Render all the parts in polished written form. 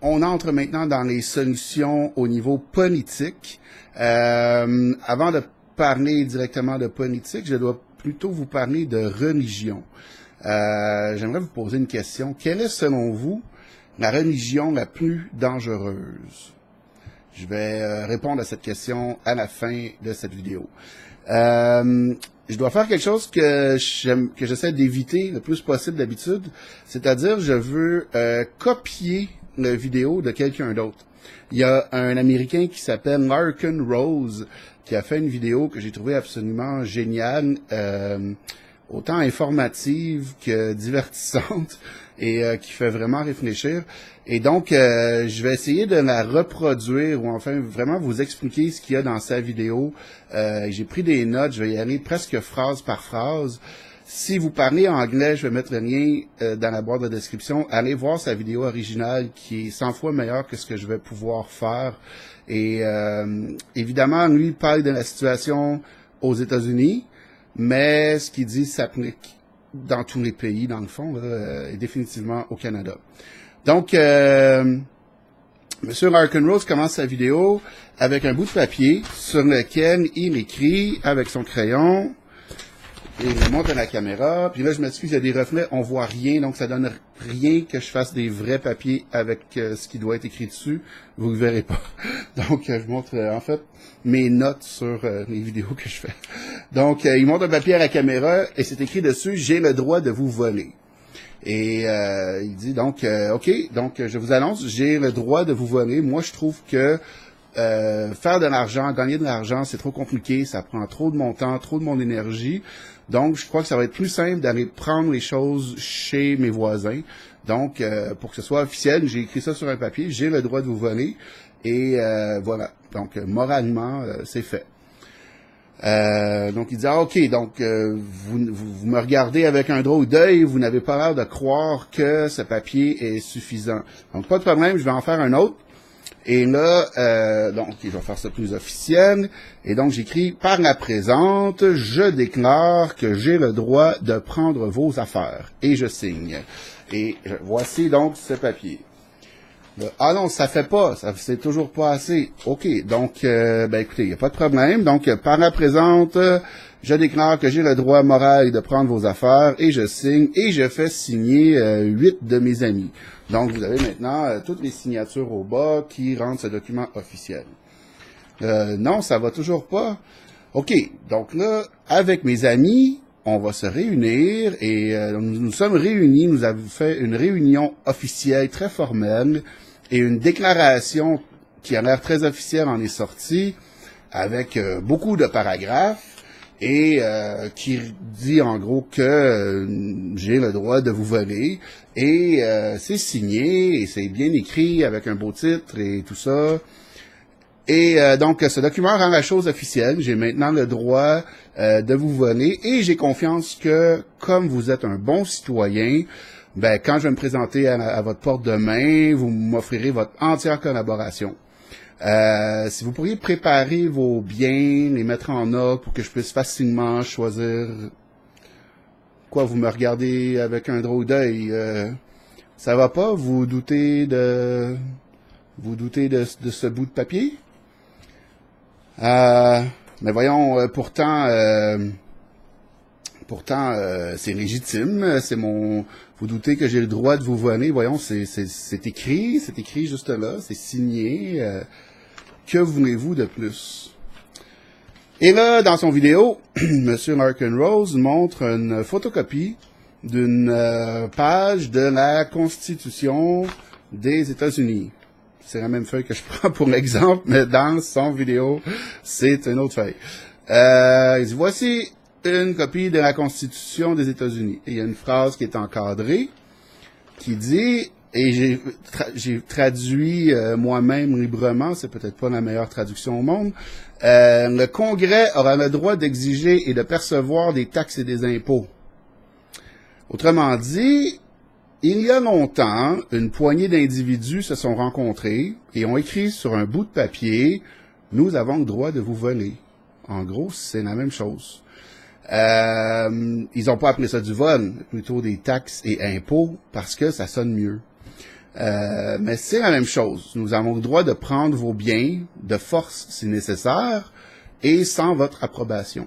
on entre maintenant dans les solutions au niveau politique. Avant de parler directement de politique, je dois plutôt vous parler de religion. J'aimerais vous poser une question. Quelle est, selon vous, la religion la plus dangereuse? Je vais répondre à cette question à la fin de cette vidéo. Je dois faire quelque chose que j'essaie d'éviter le plus possible d'habitude, c'est-à-dire je veux copier la vidéo de quelqu'un d'autre. Il y a un Américain qui s'appelle Larken Rose qui a fait une vidéo que j'ai trouvée absolument géniale, autant informative que divertissante et qui fait vraiment réfléchir. Et donc, je vais essayer de la reproduire ou enfin vraiment vous expliquer ce qu'il y a dans sa vidéo. J'ai pris des notes, je vais y aller presque phrase par phrase. Si vous parlez anglais, je vais mettre le lien dans la barre de description. Allez voir sa vidéo originale qui est 100 fois meilleure que ce que je vais pouvoir faire. Et évidemment, lui parle de la situation aux États-Unis, mais ce qu'il dit s'applique dans tous les pays, dans le fond, là, et définitivement au Canada. Donc, M. Larken Rose commence sa vidéo avec un bout de papier sur lequel il écrit avec son crayon. Et il montre à la caméra. Puis là, je m'excuse, il y a des reflets, on voit rien, donc ça donne rien que je fasse des vrais papiers avec ce qui doit être écrit dessus. Vous ne verrez pas. Donc, je montre en fait mes notes sur les vidéos que je fais. Donc, il montre un papier à la caméra et c'est écrit dessus « J'ai le droit de vous voler ». Et il dit donc, OK, donc je vous annonce, j'ai le droit de vous voler. Moi, je trouve que faire de l'argent, gagner de l'argent, c'est trop compliqué, ça prend trop de mon temps, trop de mon énergie. Donc, je crois que ça va être plus simple d'aller prendre les choses chez mes voisins. Donc, pour que ce soit officiel, j'ai écrit ça sur un papier, j'ai le droit de vous voler. Et voilà. Donc, moralement, c'est fait. Donc, il dit, ah, OK, donc, vous me regardez avec un drôle d'œil, vous n'avez pas l'air de croire que ce papier est suffisant. Donc, pas de problème, je vais en faire un autre. Et là, donc, je vais faire ça plus officiel. Et donc, j'écris, par la présente, je déclare que j'ai le droit de prendre vos affaires. Et je signe. Et voici donc ce papier. Là, ah non, ça fait pas, c'est toujours pas assez. OK, donc, ben écoutez, il n'y a pas de problème. Donc, par la présente, je déclare que j'ai le droit moral de prendre vos affaires et je signe et je fais signer 8 de mes amis. Donc, vous avez maintenant toutes les signatures au bas qui rendent ce document officiel. Non, ça va toujours pas. OK, donc là, avec mes amis, on va se réunir et nous sommes réunis, nous avons fait une réunion officielle très formelle et une déclaration qui a l'air très officielle en est sortie avec beaucoup de paragraphes. Et qui dit en gros que j'ai le droit de vous voler, et c'est signé, et c'est bien écrit avec un beau titre et tout ça. Et donc, ce document rend la chose officielle. J'ai maintenant le droit de vous voler, et j'ai confiance que, comme vous êtes un bon citoyen, ben quand je vais me présenter à votre porte demain, vous m'offrirez votre entière collaboration. Si vous pourriez préparer vos biens, les mettre en ordre pour que je puisse facilement choisir quoi, vous me regardez avec un drôle d'œil. Ça va pas? Vous doutez de ce bout de papier? Mais voyons, pourtant, c'est légitime. Vous doutez que j'ai le droit de vous voler. Voyons, c'est écrit juste là, c'est signé. Que voulez-vous de plus? Et là, dans son vidéo, M. Larken Rose montre une photocopie d'une page de la Constitution des États-Unis. C'est la même feuille que je prends pour l'exemple, mais dans son vidéo, c'est une autre feuille. Il dit, voici une copie de la Constitution des États-Unis. Et il y a une phrase qui est encadrée, qui dit, et j'ai traduit moi-même librement, c'est peut-être pas la meilleure traduction au monde, le Congrès aura le droit d'exiger et de percevoir des taxes et des impôts. Autrement dit, il y a longtemps, une poignée d'individus se sont rencontrés et ont écrit sur un bout de papier « Nous avons le droit de vous voler ». En gros, c'est la même chose. Ils n'ont pas appelé ça du vol, plutôt des taxes et impôts, parce que ça sonne mieux. Mais c'est la même chose. Nous avons le droit de prendre vos biens de force si nécessaire et sans votre approbation.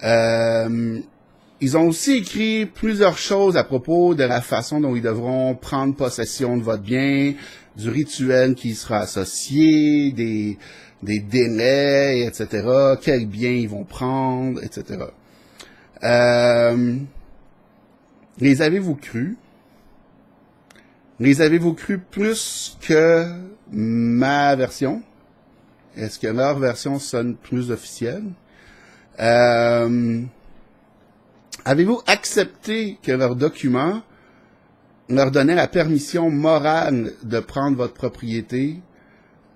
Ils ont aussi écrit plusieurs choses à propos de la façon dont ils devront prendre possession de votre bien, du rituel qui sera associé, des délais, etc., quels biens ils vont prendre, etc. Les avez-vous cru? Les avez-vous cru plus que ma version? Est-ce que leur version sonne plus officielle? Avez-vous accepté que leur document leur donnait la permission morale de prendre votre propriété,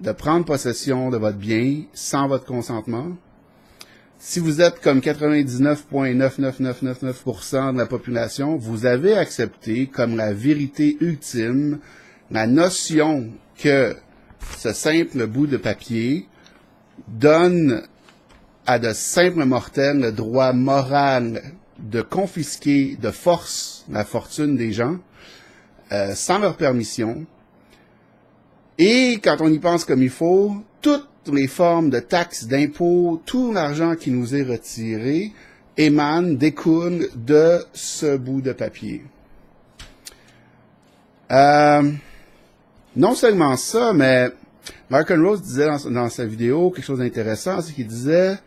de prendre possession de votre bien sans votre consentement? Si vous êtes comme 99,99999% de la population, vous avez accepté comme la vérité ultime la notion que ce simple bout de papier donne à de simples mortels le droit moral de confisquer de force la fortune des gens sans leur permission. Et quand on y pense comme il faut, toutes les formes de taxes, d'impôts, tout l'argent qui nous est retiré émane, découle de ce bout de papier. Non seulement ça, mais Mark Rose disait dans sa vidéo quelque chose d'intéressant, c'est qu'il disait,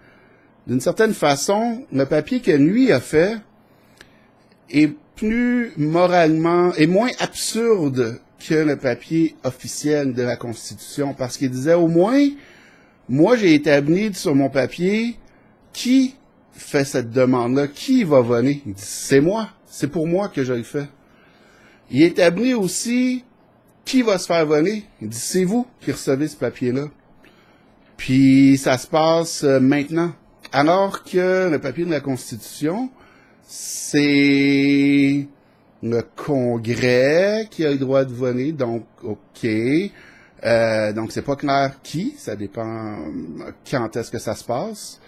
d'une certaine façon, le papier que lui a fait est plus moralement, et moins absurde que le papier officiel de la Constitution, parce qu'il disait, au moins, moi j'ai établi sur mon papier qui fait cette demande-là, qui va voler. Il dit, c'est moi, c'est pour moi que je le fais. Il établit aussi qui va se faire voler. Il dit, c'est vous qui recevez ce papier-là. Puis ça se passe maintenant. Alors que le papier de la Constitution, c'est le Congrès qui a le droit de voler, donc OK. Donc c'est pas clair qui, ça dépend quand est-ce que ça se passe.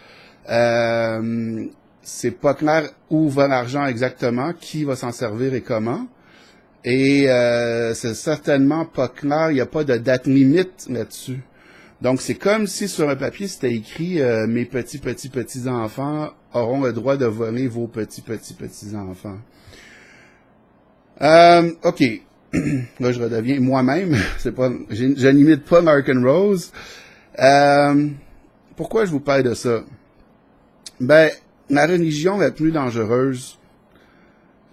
C'est pas clair où va l'argent exactement, qui va s'en servir et comment. Et c'est certainement pas clair, il n'y a pas de date limite là-dessus. Donc, c'est comme si sur un papier, c'était écrit mes petits-enfants auront le droit de voler vos petits-enfants. OK. Là, je redeviens moi-même. C'est pas, je n'imite pas Mark Rose. Pourquoi je vous parle de ça? Ben, la religion la plus dangereuse,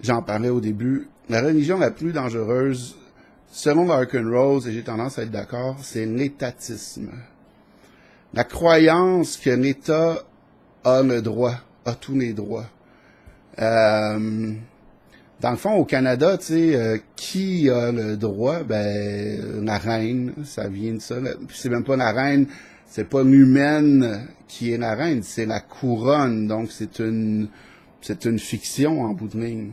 j'en parlais au début, la religion la plus dangereuse, selon Mark Rose, et j'ai tendance à être d'accord, c'est l'étatisme. La croyance que l'État a le droit, a tous les droits. Dans le fond, au Canada, tu sais, qui a le droit? Ben, la reine, ça vient de ça. C'est même pas la reine, c'est pas l'humaine qui est la reine, c'est la couronne. Donc, c'est une fiction en bout de ligne.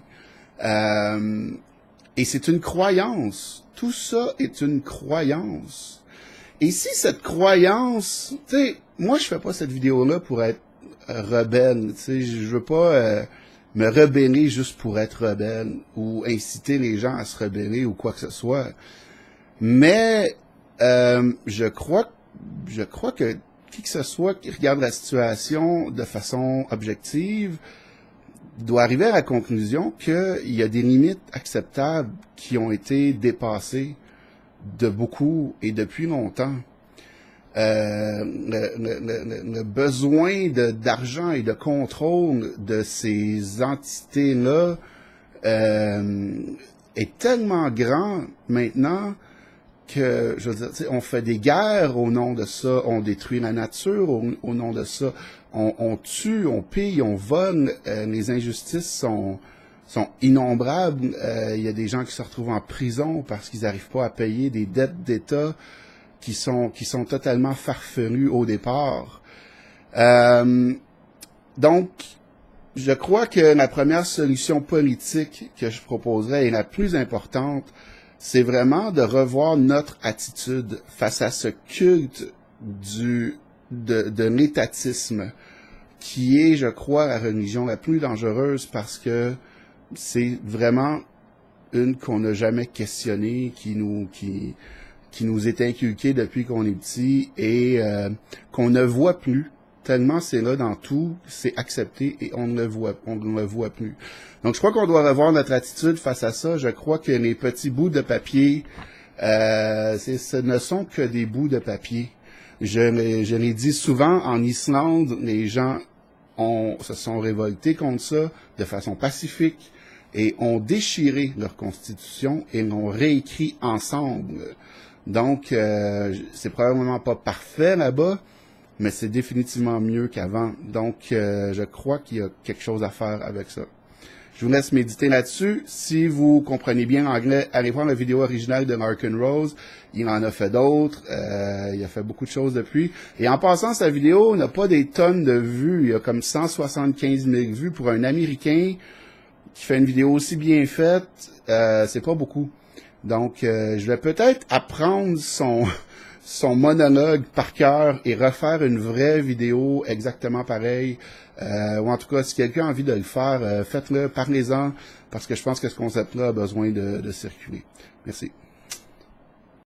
Et c'est une croyance. Tout ça est une croyance. Et si cette croyance, tu sais, moi je fais pas cette vidéo-là pour être rebelle, tu sais, je veux pas me rebeller juste pour être rebelle ou inciter les gens à se rebeller ou quoi que ce soit. Mais je crois que qui que ce soit qui regarde la situation de façon objective doit arriver à la conclusion qu'il y a des limites acceptables qui ont été dépassées de beaucoup et depuis longtemps. Le besoin d'argent et de contrôle de ces entités-là est tellement grand maintenant que, je veux dire, on fait des guerres au nom de ça, on détruit la nature au nom de ça, on tue, on pille, on vole, les injustices sont innombrables. Il y a des gens qui se retrouvent en prison parce qu'ils n'arrivent pas à payer des dettes d'État qui sont totalement farfelues au départ. Donc, je crois que la première solution politique que je proposerais et la plus importante, c'est vraiment de revoir notre attitude face à ce culte de l'étatisme, qui est, je crois, la religion la plus dangereuse parce que c'est vraiment une qu'on n'a jamais questionnée, qui nous est inculquée depuis qu'on est petit et qu'on ne voit plus. Tellement c'est là dans tout, c'est accepté et on ne le voit plus. Donc je crois qu'on doit revoir notre attitude face à ça. Je crois que les petits bouts de papier, ce ne sont que des bouts de papier. Je l'ai dit souvent, en Islande, les gens se sont révoltés contre ça de façon pacifique et ont déchiré leur constitution et l'ont réécrit ensemble. Donc, c'est probablement pas parfait là-bas, mais c'est définitivement mieux qu'avant. Donc, je crois qu'il y a quelque chose à faire avec ça. Je vous laisse méditer là-dessus. Si vous comprenez bien l'anglais, allez voir la vidéo originale de Larkin Rose. Il en a fait d'autres. Il a fait beaucoup de choses depuis. Et en passant, sa vidéo n'a pas des tonnes de vues. Il y a comme 175 000 vues pour un Américain qui fait une vidéo aussi bien faite. C'est pas beaucoup. Donc, je vais peut-être apprendre son monologue par cœur et refaire une vraie vidéo exactement pareille. Ou en tout cas, si quelqu'un a envie de le faire, faites-le, parlez-en, parce que je pense que ce concept-là a besoin de circuler. Merci.